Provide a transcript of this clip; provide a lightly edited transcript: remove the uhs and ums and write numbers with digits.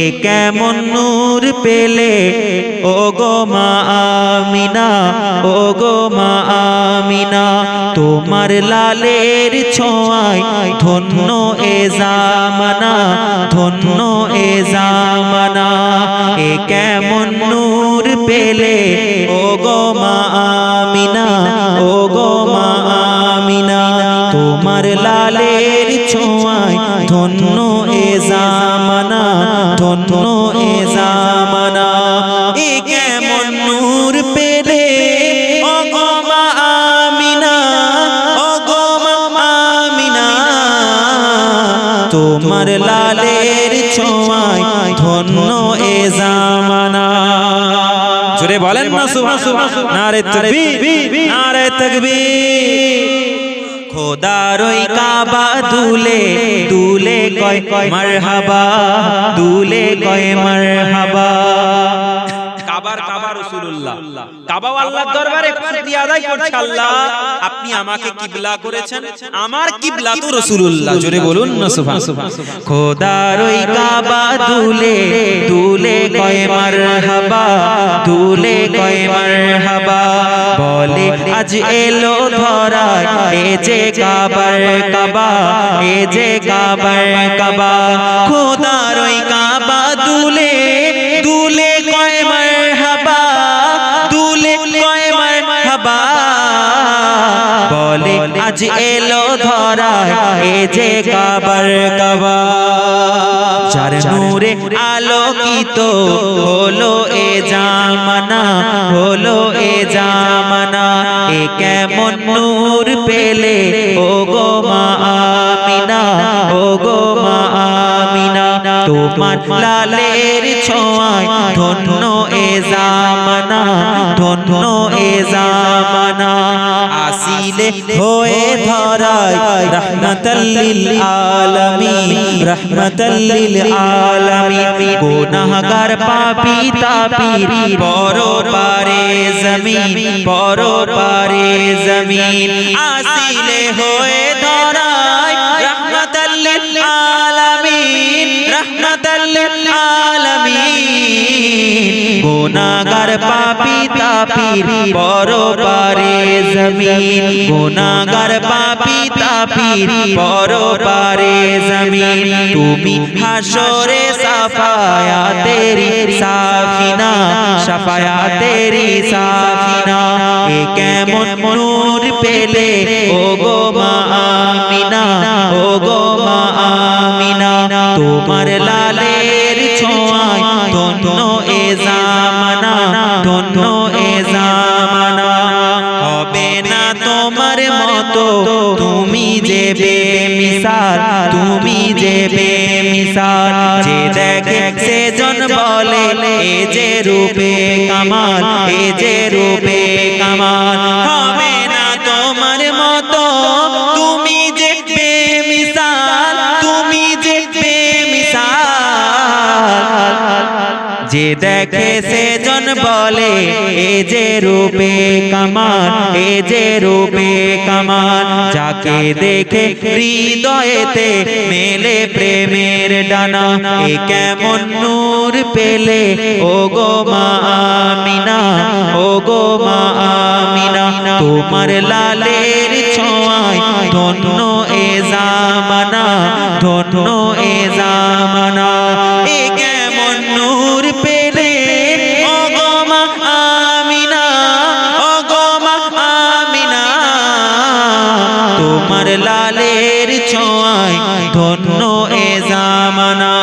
এ কেমন নূর পেলে ও গো মা আমিনা, ও গো মা আমিনা, তোমার লালের ছোঁয়ায় ধন্য এ জামানা, ধন্য এ জামানা। এ কেমন নূর পেলে ও গো মা আমিনা, ও গো মা আমিনা, তোমার লালের ছোঁয়ায় ধন্য এ জামানা, ধন্য এ জামানা। এ কেমন নূর পেলে ও গো মা আমিনা, ও গো মা আমিনা, তোমার লালের ছোঁয়ায় ধন্য এ জামানা। জোরে বলেন না সুবহানাল্লাহ, নারে তাকবীর, নারে তাকবীর। খোদার ওই কাবা দুলে দুলে কয় মারহাবা, দুলে কয় মারহাবা। কাবার কাবা রাসূলুল্লাহ, কাবাও আল্লাহর দরবারে শুকরিয়া আদায় করছে, আল্লাহ আপনি আমাকে কিবলা করেছেন, আমার কিবলা তো রাসূলুল্লাহ। জোরে বলুন না সুবহানাল্লাহ। খোদার ওই কাবা দুলে দুলে কয় মারহাবা, দুলে কয় মারহাবা। বলে আজ এলো ধরায় এ যে কাবার কাবা, এ যে কাবার কাবা। খোদার ওই কাবা দুলে দুলে কয় মারহাবা, দুলে কয় মারহাবা। বলে আজ এলো ধরায় এ যে কাবার কাবা। যার নূরে আলোকিত হলো এ জামানা, হলো এ জামানা। এ কেমন নূর পেলে ও গো মা আমিনা, ও গো মা আমিনা, তোমার লালের ছোঁয়ায় ধন্য এ জামানা, ধন্য এ জামানা। আসিলে হয়ে ধরায় রাহমাতাল লিল আলামিন, রাহমাতাল লিল আলামিন। গুনাহগার পাপী তাপীর পর পারে জমিন, পর পারে জমিন। আসিলে হয়ে ধরায় রাহমাতাল লিল আলামিন, রাহমাতাল লিল আলামিন। গুনাহগার পাপী তাপীর পর পারে জমিন, গুনাহগার পাপী তাপীর পর পারে জমিন। তুমি হাশরে সাফায়াতেরি সাফিনা, সাফায়াতেরি সাফিনা। এ কেমন নূর পেলে ও গো মা আমিনা, ও গো মা আমিনা, তোমার লালের ছোঁয়ায় ধন্য এ জামানা, ধন্য এ জামানা। হবে না তোমার মতো তুমি যে বেমিসাল, তুমি যে বেমিসাল। যে দেখে সে জন বলে এ যে রূপে কামাল, এ যে রূপে কামাল। হবে না তোমার মতো তুমি যে বেমিসাল, তুমি যে বেমিসাল। যে দেখে সে জন বলে এ যে রূপে কামাল, এ যে রূপে কামাল। যাকে দেখে হৃদয়েতে মেলে প্রেমের ডানা। এ কেমন নূর পেলে ও গো মা আমিনা, ও গো মা আমিনা, তোমার লালের ছোঁয়ায় ধন্য এ জামানা, ধন্য এ জামানা। এ কেমন নূর পেলে ও গো মা আমিনা, ও গো মা আমিনা, তোমার লালের ছোঁয়ায় ধন্য এ জামানা।